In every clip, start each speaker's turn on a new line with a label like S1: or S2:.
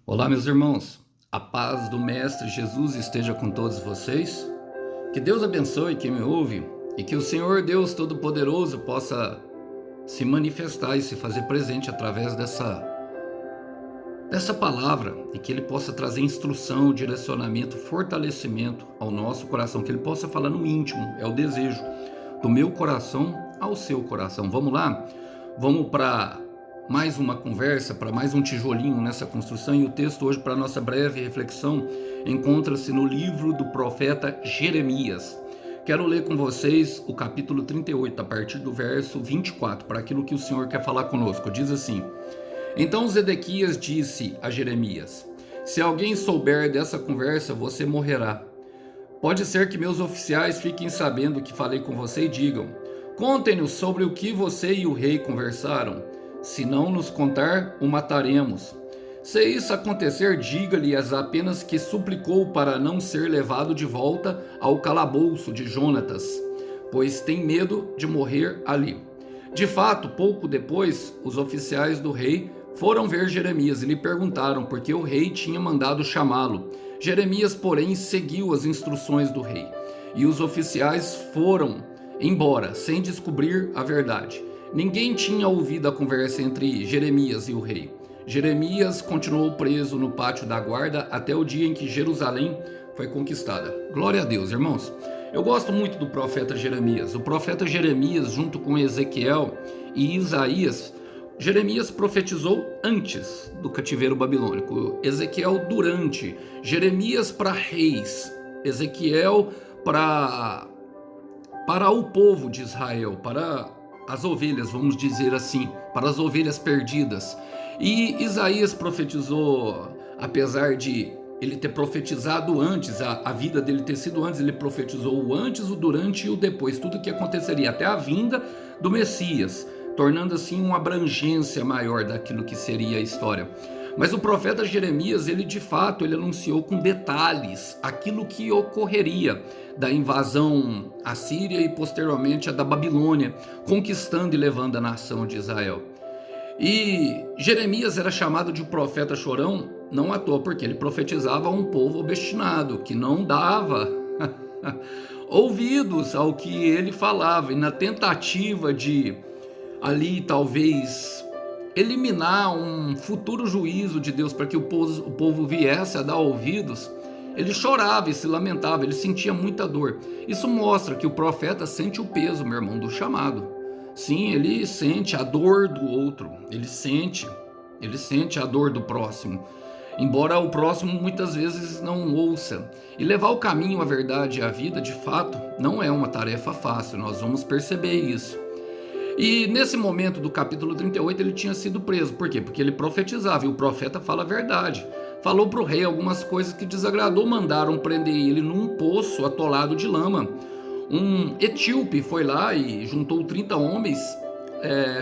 S1: Olá, meus irmãos. A paz do Mestre Jesus esteja com todos vocês. Que Deus abençoe quem me ouve e que o Senhor Deus Todo-Poderoso possa se manifestar e se fazer presente através dessa palavra e que Ele possa trazer instrução, direcionamento, fortalecimento ao nosso coração, que Ele possa falar no íntimo, é o desejo do meu coração ao seu coração. Vamos lá? Vamos para mais uma conversa, para mais um tijolinho nessa construção, e o texto hoje para nossa breve reflexão encontra-se no livro do profeta Jeremias. Quero ler com vocês o capítulo 38, a partir do verso 24, para aquilo que o Senhor quer falar conosco. Diz assim: Então Zedequias disse a Jeremias: Se alguém souber dessa conversa, você morrerá. Pode ser que meus oficiais fiquem sabendo que falei com você e digam: Contem-nos sobre o que você e o rei conversaram. Se não nos contar, o mataremos. Se isso acontecer, diga-lhes apenas que suplicou para não ser levado de volta ao calabouço de Jonatas, pois tem medo de morrer ali. De fato, pouco depois, os oficiais do rei foram ver Jeremias e lhe perguntaram por que o rei tinha mandado chamá-lo. Jeremias, porém, seguiu as instruções do rei, e os oficiais foram embora sem descobrir a verdade. Ninguém tinha ouvido a conversa entre Jeremias e o rei. Jeremias continuou preso no pátio da guarda até o dia em que Jerusalém foi conquistada. Glória a Deus, irmãos. Eu gosto muito do profeta Jeremias. O profeta Jeremias, junto com Ezequiel e Isaías, Jeremias profetizou antes do cativeiro babilônico, Ezequiel durante, Jeremias para reis, Ezequiel para o povo de Israel, para as ovelhas, vamos dizer assim, para as ovelhas perdidas. E Isaías profetizou, apesar de ele ter profetizado antes, a vida dele ter sido antes, ele profetizou o antes, o durante e o depois, tudo o que aconteceria até a vinda do Messias, tornando assim uma abrangência maior daquilo que seria a história. Mas o profeta Jeremias, ele de fato, ele anunciou com detalhes aquilo que ocorreria da invasão assíria e posteriormente a da Babilônia, conquistando e levando a nação de Israel. E Jeremias era chamado de profeta chorão não à toa, porque ele profetizava a um povo obstinado, que não dava ouvidos ao que ele falava, e na tentativa de ali talvez eliminar um futuro juízo de Deus para que o povo viesse a dar ouvidos, ele chorava e se lamentava, ele sentia muita dor. Isso mostra que o profeta sente o peso, meu irmão, do chamado. Sim, ele sente a dor do outro, ele sente a dor do próximo, embora o próximo muitas vezes não ouça. E levar o caminho, a verdade e a vida, de fato, não é uma tarefa fácil, nós vamos perceber isso. E nesse momento do capítulo 38 ele tinha sido preso. Por quê? Porque ele profetizava, e o profeta fala a verdade. Falou para o rei algumas coisas que desagradou, mandaram prender ele num poço atolado de lama. Um etíope foi lá e juntou 30 homens,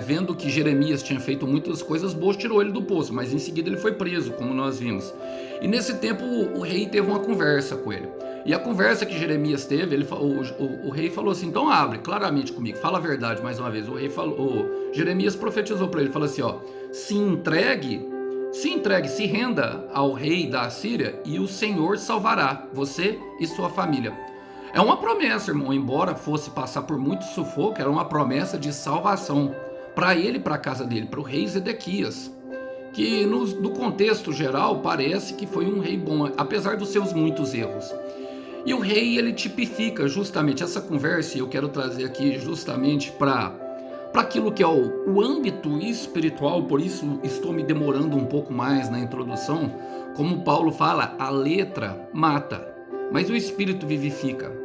S1: vendo que Jeremias tinha feito muitas coisas boas, tirou ele do poço, mas em seguida ele foi preso, como nós vimos. E nesse tempo o rei teve uma conversa com ele. E a conversa que Jeremias teve, o rei falou assim: então abre claramente comigo, fala a verdade mais uma vez. O rei falou, Jeremias profetizou para ele, falou assim: ó, se renda ao rei da Assíria e o Senhor salvará você e sua família. É uma promessa, irmão, embora fosse passar por muito sufoco, era uma promessa de salvação para ele e para a casa dele, para o rei Zedequias, que no contexto geral parece que foi um rei bom, apesar dos seus muitos erros. E o rei, ele tipifica justamente essa conversa, e eu quero trazer aqui justamente para aquilo que é o âmbito espiritual, por isso estou me demorando um pouco mais na introdução. Como Paulo fala, a letra mata, mas o espírito vivifica.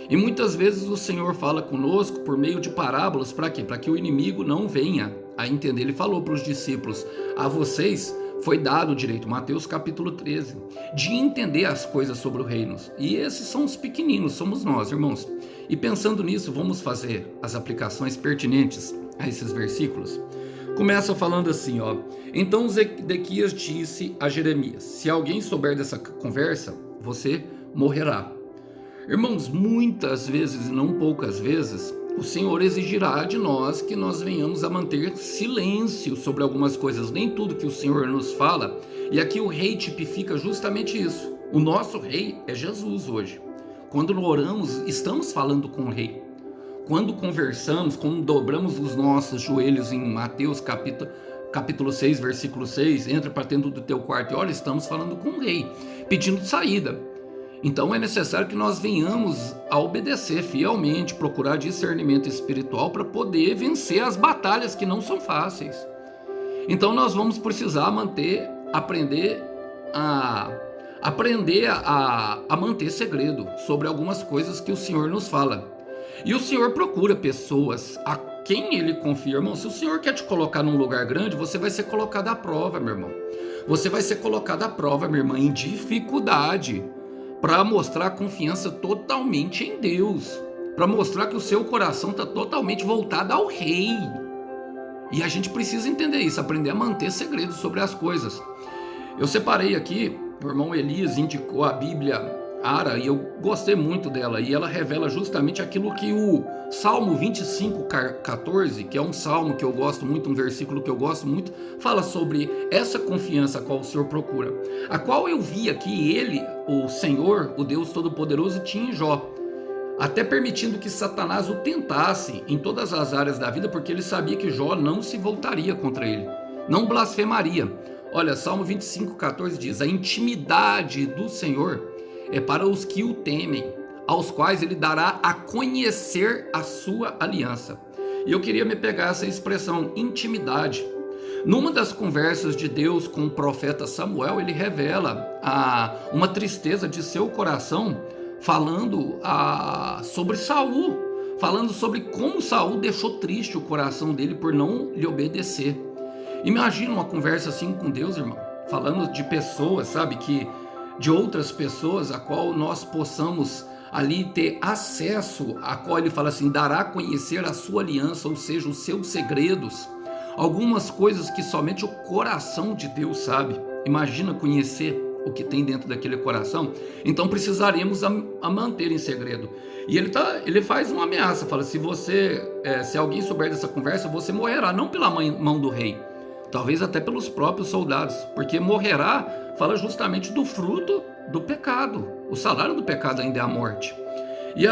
S1: E muitas vezes o Senhor fala conosco por meio de parábolas, para quê? Para que o inimigo não venha a entender. Ele falou para os discípulos: a vocês foi dado o direito, Mateus capítulo 13, de entender as coisas sobre o reino. E esses são os pequeninos, somos nós, irmãos. E pensando nisso, vamos fazer as aplicações pertinentes a esses versículos. Começa falando assim, ó: Então Zedequias disse a Jeremias: se alguém souber dessa conversa, você morrerá. Irmãos, muitas vezes, e não poucas vezes, o Senhor exigirá de nós que nós venhamos a manter silêncio sobre algumas coisas, nem tudo que o Senhor nos fala. E aqui o rei tipifica justamente isso. O nosso rei é Jesus hoje. Quando oramos, estamos falando com o rei. Quando conversamos, quando dobramos os nossos joelhos em Mateus capítulo 6, versículo 6, entra para dentro do teu quarto e olha, estamos falando com o rei, pedindo saída. Então é necessário que nós venhamos a obedecer fielmente, procurar discernimento espiritual para poder vencer as batalhas que não são fáceis. Então nós vamos precisar aprender a manter segredo sobre algumas coisas que o Senhor nos fala. E o Senhor procura pessoas a quem Ele confia. Irmão, se o Senhor quer te colocar num lugar grande, você vai ser colocado à prova, meu irmão. Você vai ser colocado à prova, minha irmã, em dificuldade, para mostrar confiança totalmente em Deus, para mostrar que o seu coração está totalmente voltado ao Rei. E a gente precisa entender isso, aprender a manter segredo sobre as coisas. Eu separei aqui, o irmão Elias indicou a Bíblia Ara, e eu gostei muito dela, e ela revela justamente aquilo que o Salmo 25:14, que é um salmo que eu gosto muito, um versículo que eu gosto muito, fala sobre essa confiança a qual o Senhor procura, a qual eu via que ele, o Senhor, o Deus Todo-Poderoso, tinha em Jó, até permitindo que Satanás o tentasse em todas as áreas da vida, porque ele sabia que Jó não se voltaria contra ele, não blasfemaria. Olha, Salmo 25:14 diz: a intimidade do Senhor é para os que o temem, aos quais ele dará a conhecer a sua aliança. E eu queria me pegar essa expressão, intimidade. Numa das conversas de Deus com o profeta Samuel, ele revela uma tristeza de seu coração, falando sobre Saul, falando sobre como Saul deixou triste o coração dele por não lhe obedecer. Imagina uma conversa assim com Deus, irmão, falando de pessoas, sabe, de outras pessoas a qual nós possamos ali ter acesso, a qual ele fala assim, dará a conhecer a sua aliança, ou seja, os seus segredos, algumas coisas que somente o coração de Deus sabe. Imagina conhecer o que tem dentro daquele coração. Então precisaremos a manter em segredo. E ele faz uma ameaça, fala, se alguém souber dessa conversa, você morrerá, não pela mão do rei, talvez até pelos próprios soldados, porque morrerá fala justamente do fruto do pecado. O salário do pecado ainda é a morte. E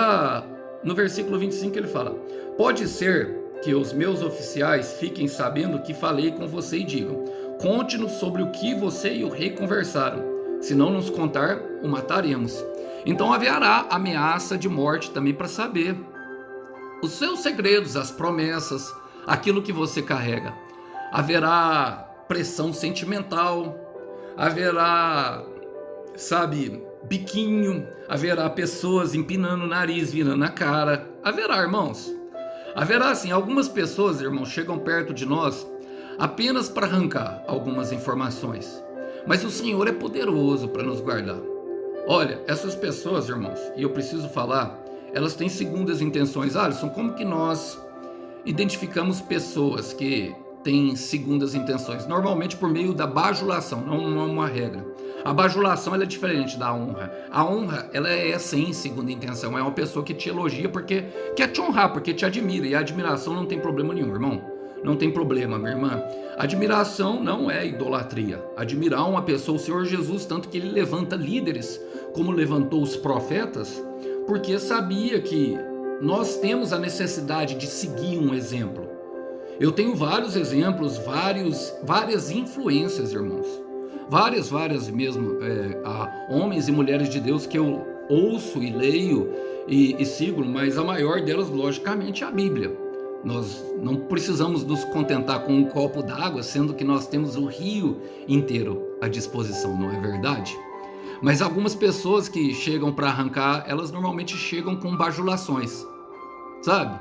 S1: no versículo 25 ele fala: pode ser que os meus oficiais fiquem sabendo que falei com você e digam: conte-nos sobre o que você e o rei conversaram. Se não nos contar, o mataremos. Então haverá ameaça de morte também para saber os seus segredos, as promessas, aquilo que você carrega. Haverá pressão sentimental, haverá, sabe, biquinho, haverá pessoas empinando o nariz, virando a cara, haverá, irmãos. Haverá, assim, algumas pessoas, irmãos, chegam perto de nós apenas para arrancar algumas informações, mas o Senhor é poderoso para nos guardar. Olha, essas pessoas, irmãos, e eu preciso falar, elas têm segundas intenções. Alisson, como que nós identificamos pessoas que têm segundas intenções? Normalmente por meio da bajulação, não é uma regra. A bajulação ela é diferente da honra. A honra ela é sem segunda intenção, é uma pessoa que te elogia porque quer te honrar, porque te admira, e a admiração não tem problema nenhum, irmão. Não tem problema, minha irmã. Admiração não é idolatria. Admirar uma pessoa, o Senhor Jesus, tanto que ele levanta líderes, como levantou os profetas, porque sabia que nós temos a necessidade de seguir um exemplo. Eu tenho vários exemplos, várias influências, irmãos. Várias mesmo, homens e mulheres de Deus que eu ouço e leio e sigo, mas a maior delas, logicamente, é a Bíblia. Nós não precisamos nos contentar com um copo d'água, sendo que nós temos o rio inteiro à disposição, não é verdade? Mas algumas pessoas que chegam para arrancar, elas normalmente chegam com bajulações, sabe?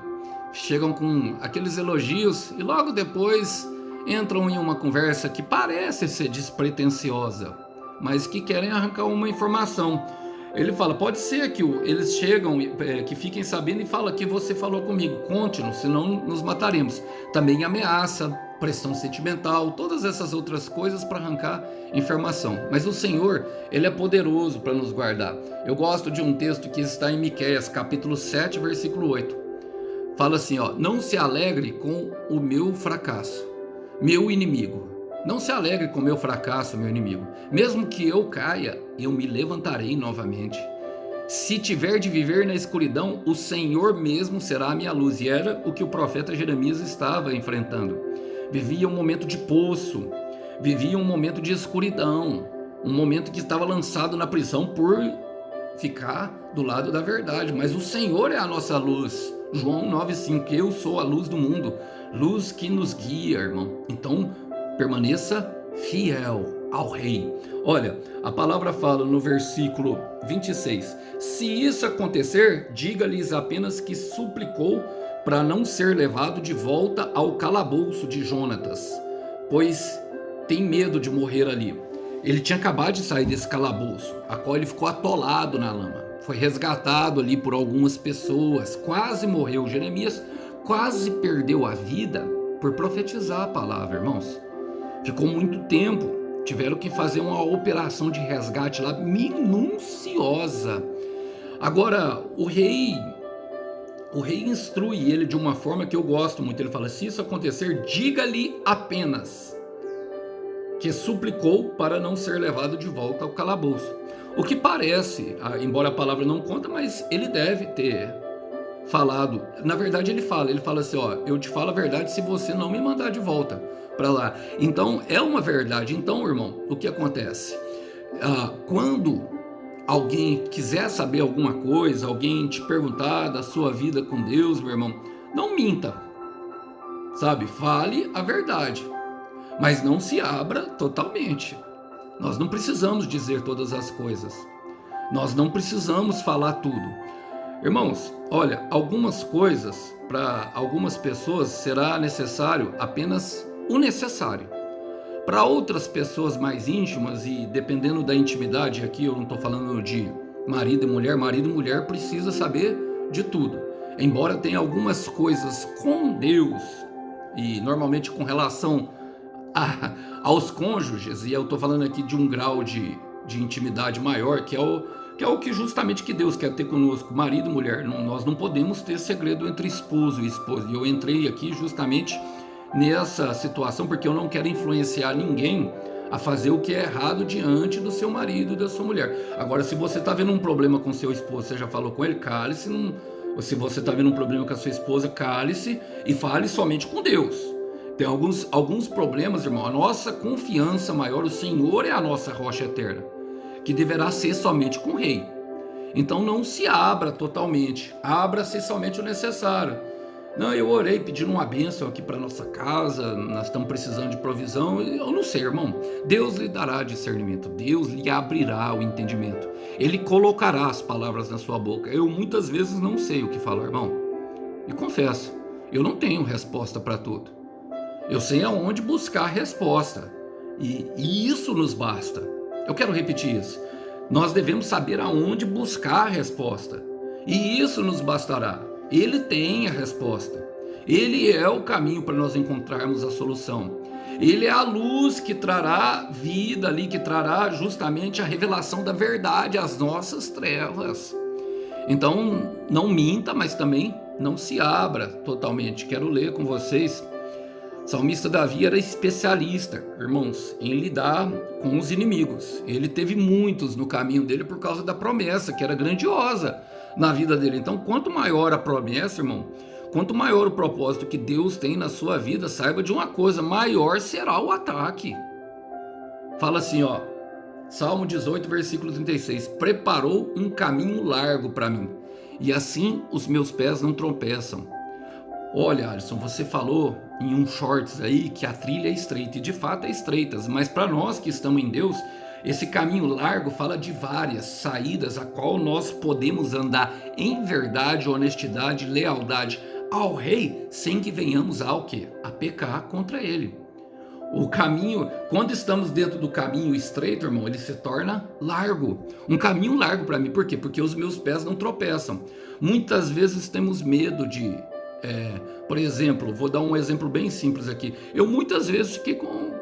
S1: Chegam com aqueles elogios e logo depois entram em uma conversa que parece ser despretensiosa, mas que querem arrancar uma informação. Ele fala, pode ser que eles chegam, que fiquem sabendo e falam que você falou comigo, conte-nos, senão nos mataremos. Também ameaça, pressão sentimental, todas essas outras coisas para arrancar informação. Mas o Senhor, Ele é poderoso para nos guardar. Eu gosto de um texto que está em Miqueias, capítulo 7, versículo 8. Fala assim, ó, não se alegre com o meu fracasso, meu inimigo. Não se alegre com o meu fracasso, meu inimigo. Mesmo que eu caia, eu me levantarei novamente. Se tiver de viver na escuridão, o Senhor mesmo será a minha luz. E era o que o profeta Jeremias estava enfrentando. Vivia um momento de poço, vivia um momento de escuridão, um momento que estava lançado na prisão por ficar do lado da verdade. Mas o Senhor é a nossa luz. João 9,5, eu sou a luz do mundo, luz que nos guia, irmão. Então, permaneça fiel ao Rei. Olha, a palavra fala no versículo 26, se isso acontecer, diga-lhes apenas que suplicou para não ser levado de volta ao calabouço de Jonatas, pois tem medo de morrer ali. Ele tinha acabado de sair desse calabouço, a qual ele ficou atolado na lama. Foi resgatado ali por algumas pessoas, quase morreu. Jeremias quase perdeu a vida por profetizar a palavra, irmãos. Ficou muito tempo, tiveram que fazer uma operação de resgate lá minuciosa. Agora, o rei instrui ele de uma forma que eu gosto muito. Ele fala, se isso acontecer, diga-lhe apenas que suplicou para não ser levado de volta ao calabouço. O que parece, embora a palavra não conta, mas ele deve ter falado. Na verdade ele fala assim, ó, eu te falo a verdade se você não me mandar de volta para lá. Então é uma verdade. Então, irmão, o que acontece? Quando alguém quiser saber alguma coisa, alguém te perguntar da sua vida com Deus, meu irmão, não minta, sabe? Fale a verdade, mas não se abra totalmente. Nós não precisamos dizer todas as coisas. Nós não precisamos falar tudo. Irmãos, olha, algumas coisas para algumas pessoas será necessário apenas o necessário. Para outras pessoas mais íntimas e dependendo da intimidade, aqui eu não estou falando de marido e mulher precisa saber de tudo. Embora tenha algumas coisas com Deus e normalmente com relação aos cônjuges, e eu estou falando aqui de um grau de intimidade maior, que é o que justamente que Deus quer ter conosco, marido e mulher. Nós não podemos ter segredo entre esposo e esposa. E eu entrei aqui justamente nessa situação porque eu não quero influenciar ninguém a fazer o que é errado diante do seu marido e da sua mulher. Agora, se você está vendo um problema com seu esposo, você já falou com ele, cale-se. Se você está vendo um problema com a sua esposa, cale-se e fale somente com Deus. Tem alguns problemas, irmão. A nossa confiança maior, o Senhor é a nossa rocha eterna, que deverá ser somente com o Rei. Então não se abra totalmente, abra-se somente o necessário. Não, eu orei pedindo uma bênção aqui para nossa casa, nós estamos precisando de provisão. Eu não sei, irmão. Deus lhe dará discernimento, Deus lhe abrirá o entendimento. Ele colocará as palavras na sua boca. Eu muitas vezes não sei o que falar, irmão. E confesso, eu não tenho resposta para tudo. Eu sei aonde buscar a resposta. E isso nos basta. Eu quero repetir isso. Nós devemos saber aonde buscar a resposta. E isso nos bastará. Ele tem a resposta. Ele é o caminho para nós encontrarmos a solução. Ele é a luz que trará vida ali, que trará justamente a revelação da verdade às nossas trevas. Então, não minta, mas também não se abra totalmente. Quero ler com vocês. O salmista Davi era especialista, irmãos, em lidar com os inimigos. Ele teve muitos no caminho dele por causa da promessa, que era grandiosa na vida dele. Então, quanto maior a promessa, irmão, quanto maior o propósito que Deus tem na sua vida, saiba de uma coisa, maior será o ataque. Fala assim, ó, Salmo 18, versículo 36, preparou um caminho largo para mim, e assim os meus pés não tropeçam. Olha, Alisson, você falou em um shorts aí que a trilha é estreita, e de fato é estreita, mas para nós que estamos em Deus, esse caminho largo fala de várias saídas a qual nós podemos andar em verdade, honestidade, lealdade ao Rei, sem que venhamos ao quê? A pecar contra Ele. O caminho, quando estamos dentro do caminho estreito, irmão, ele se torna largo. Um caminho largo para mim, por quê? Porque os meus pés não tropeçam. Muitas vezes temos medo de... por exemplo, vou dar um exemplo bem simples aqui. Eu muitas vezes fiquei com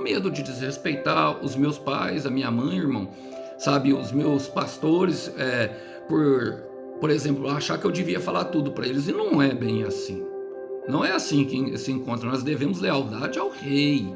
S1: medo de desrespeitar os meus pais, a minha mãe, irmão, sabe, os meus pastores, por por exemplo, achar que eu devia falar tudo para eles, e não é bem assim. Não é assim que se encontra. Nós devemos lealdade ao rei,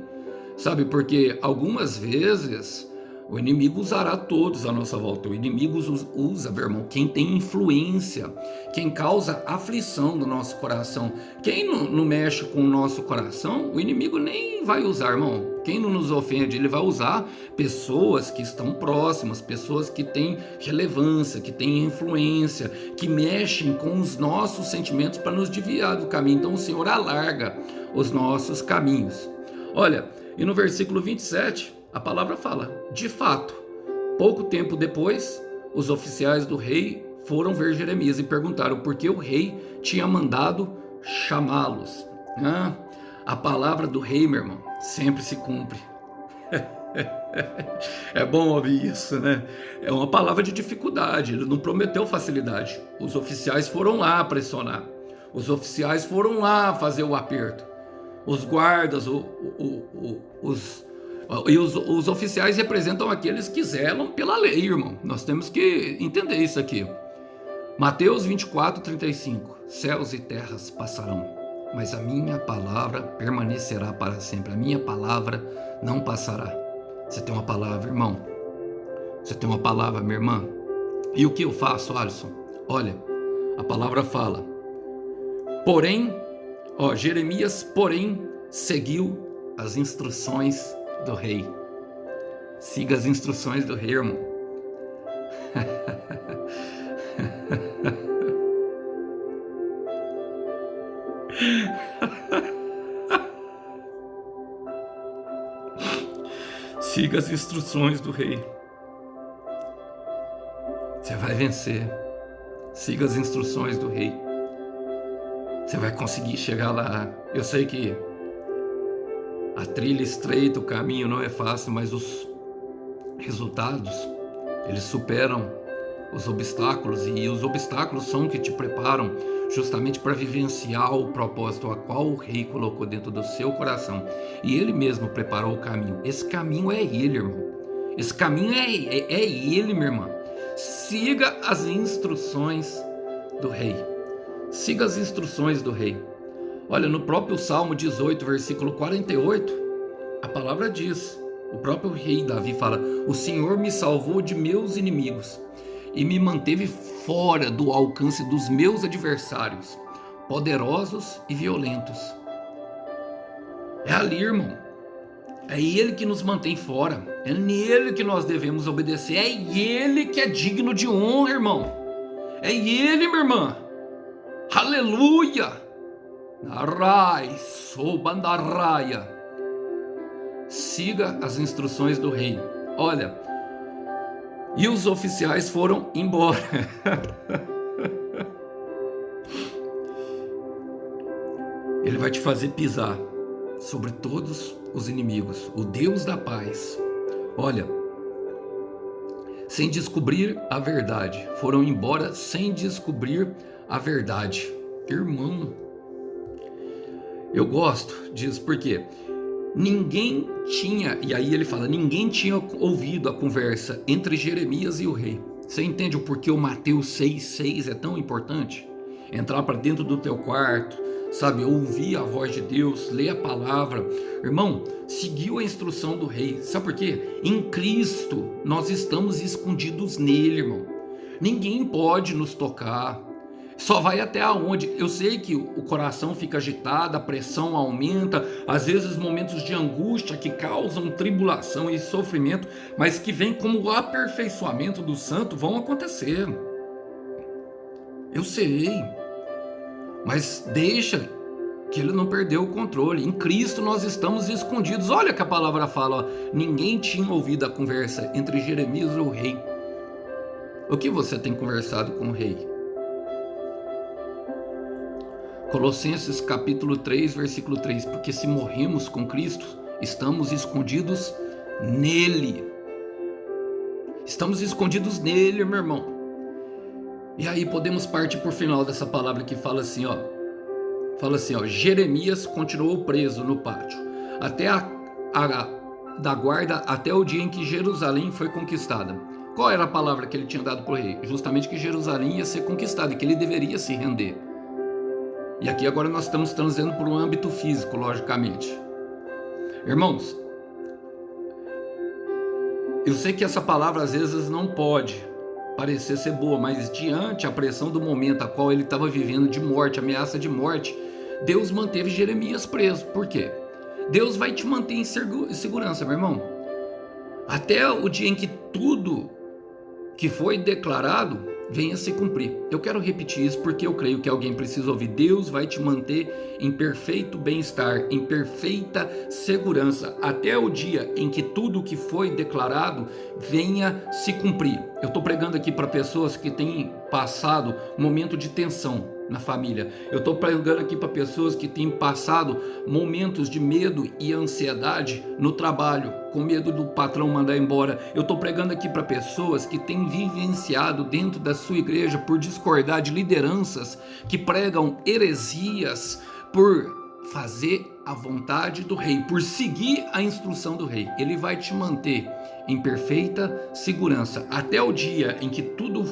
S1: sabe? Porque algumas vezes o inimigo usará todos à nossa volta. O inimigo usa, meu irmão, quem tem influência, quem causa aflição no nosso coração. Quem não mexe com o nosso coração, o inimigo nem vai usar, irmão. Quem não nos ofende, ele vai usar pessoas que estão próximas, pessoas que têm relevância, que têm influência, que mexem com os nossos sentimentos para nos desviar do caminho. Então o Senhor alarga os nossos caminhos. Olha, e no versículo 27, a palavra fala, de fato, pouco tempo depois, os oficiais do rei foram ver Jeremias e perguntaram por que o rei tinha mandado chamá-los. A palavra do rei, meu irmão, sempre se cumpre. É bom ouvir isso, né? É uma palavra de dificuldade, ele não prometeu facilidade. Os oficiais foram lá pressionar, os oficiais foram lá fazer o aperto. Os guardas, os oficiais representam aqueles que zelam pela lei, irmão. Nós temos que entender isso aqui. Mateus 24, 35. Céus e terras passarão, mas a minha palavra permanecerá para sempre. A minha palavra não passará. Você tem uma palavra, irmão? Você tem uma palavra, minha irmã? E o que eu faço, Alisson? Olha, a palavra fala. Porém, Jeremias, porém, seguiu as instruções do rei. Siga as instruções do rei, irmão. Siga as instruções do rei. Você vai vencer. Siga as instruções do rei. Você vai conseguir chegar lá. Eu sei que a trilha estreita, o caminho não é fácil, mas os resultados, eles superam os obstáculos, e os obstáculos são que te preparam justamente para vivenciar o propósito a qual o rei colocou dentro do seu coração. E ele mesmo preparou o caminho. Esse caminho é ele, irmão. Esse caminho é ele, minha irmã. Siga as instruções do rei. Siga as instruções do rei. Olha, no próprio Salmo 18, versículo 48, a palavra diz, o próprio rei Davi fala: o Senhor me salvou de meus inimigos e me manteve fora do alcance dos meus adversários, poderosos e violentos. É ali, irmão. É ele que nos mantém fora. É nele que nós devemos obedecer. É ele que é digno de honra, irmão. É ele, minha irmã. Aleluia! Narai, Sobandarraia. Siga as instruções do rei. Olha, e os oficiais foram embora. Ele vai te fazer pisar sobre todos os inimigos. O Deus da paz. Olha, sem descobrir a verdade. Foram embora sem descobrir a verdade. Irmão, eu gosto disso porque ninguém tinha, e aí ele fala, ninguém tinha ouvido a conversa entre Jeremias e o rei. Você entende o porquê o Mateus 6,6 é tão importante? Entrar para dentro do teu quarto, sabe, ouvir a voz de Deus, ler a palavra. Irmão, seguiu a instrução do rei. Sabe por quê? Em Cristo nós estamos escondidos nele, irmão. Ninguém pode nos tocar. Só vai até aonde? Eu sei que o coração fica agitado, a pressão aumenta, às vezes momentos de angústia que causam tribulação e sofrimento, mas que vem como o aperfeiçoamento do santo vão acontecer. Eu sei, mas deixa que ele não perdeu o controle. Em Cristo nós estamos escondidos. Olha que a palavra fala, ó, ninguém tinha ouvido a conversa entre Jeremias e o rei. O que você tem conversado com o rei? Colossenses capítulo 3, versículo 3, porque se morremos com Cristo, estamos escondidos nele. Estamos escondidos nele, meu irmão. E aí podemos partir por final dessa palavra que fala assim, ó. Fala assim, ó, Jeremias continuou preso no pátio, da guarda até o dia em que Jerusalém foi conquistada. Qual era a palavra que ele tinha dado para o rei? Justamente que Jerusalém ia ser conquistada e que ele deveria se render. E aqui agora nós estamos trazendo para o âmbito físico, logicamente. Irmãos, eu sei que essa palavra às vezes não pode parecer ser boa, mas diante a pressão do momento a qual ele estava vivendo de morte, ameaça de morte, Deus manteve Jeremias preso. Por quê? Deus vai te manter em segurança, meu irmão. Até o dia em que tudo que foi declarado venha se cumprir. Eu quero repetir isso porque eu creio que alguém precisa ouvir. Deus vai te manter em perfeito bem-estar, em perfeita segurança, até o dia em que tudo que foi declarado venha se cumprir. Eu estou pregando aqui para pessoas que têm passado momento de tensão na família. Eu estou pregando aqui para pessoas que têm passado momentos de medo e ansiedade no trabalho, com medo do patrão mandar embora. Eu estou pregando aqui para pessoas que têm vivenciado dentro da sua igreja por discordar de lideranças que pregam heresias, por fazer a vontade do rei, por seguir a instrução do rei. Ele vai te manter em perfeita segurança até o dia em que tudo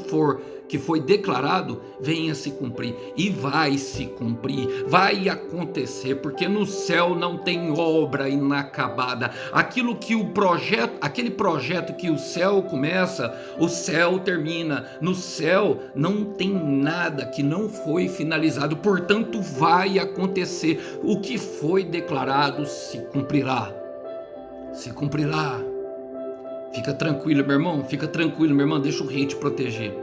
S1: que foi declarado venha se cumprir. E vai se cumprir, vai acontecer, porque no céu não tem obra inacabada. Aquele projeto que o céu começa, o céu termina. No céu não tem nada que não foi finalizado, portanto vai acontecer. O que foi declarado se cumprirá. Se cumprirá. Fica tranquilo, meu irmão, fica tranquilo, meu irmão, deixa o rei te proteger.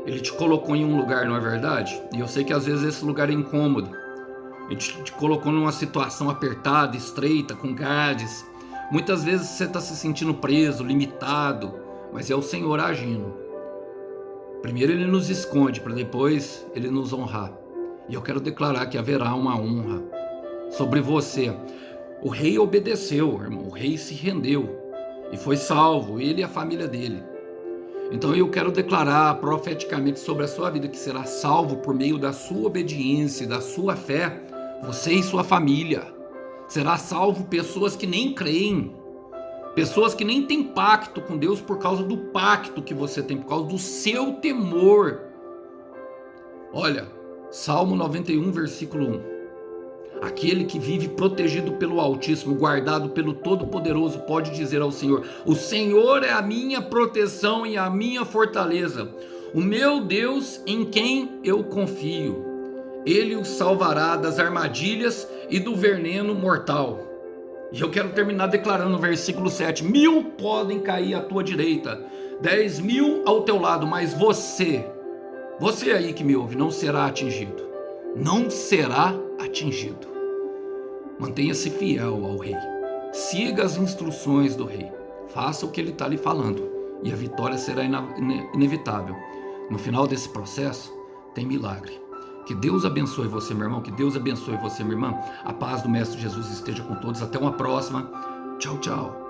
S1: Ele te colocou em um lugar, não é verdade? E eu sei que às vezes esse lugar é incômodo. Ele te colocou numa situação apertada, estreita, com grades. Muitas vezes você está se sentindo preso, limitado, mas é o Senhor agindo. Primeiro ele nos esconde, para depois ele nos honrar. E eu quero declarar que haverá uma honra sobre você. O rei obedeceu, irmão, o rei se rendeu e foi salvo, ele e a família dele. Então eu quero declarar profeticamente sobre a sua vida que será salvo por meio da sua obediência, da sua fé, você e sua família. Será salvo pessoas que nem creem, pessoas que nem têm pacto com Deus por causa do pacto que você tem, por causa do seu temor. Olha, Salmo 91, versículo 1. Aquele que vive protegido pelo Altíssimo, guardado pelo Todo-Poderoso, pode dizer ao Senhor: o Senhor é a minha proteção e a minha fortaleza, o meu Deus em quem eu confio. Ele o salvará das armadilhas e do veneno mortal. E eu quero terminar declarando no versículo 7: 1000 podem cair à tua direita, 10.000 ao teu lado, mas você aí que me ouve, não será atingido. Não será atingido. Mantenha-se fiel ao rei. Siga as instruções do rei. Faça o que ele está lhe falando. E a vitória será inevitável. No final desse processo, tem milagre. Que Deus abençoe você, meu irmão. Que Deus abençoe você, minha irmã. A paz do Mestre Jesus esteja com todos. Até uma próxima. Tchau, tchau.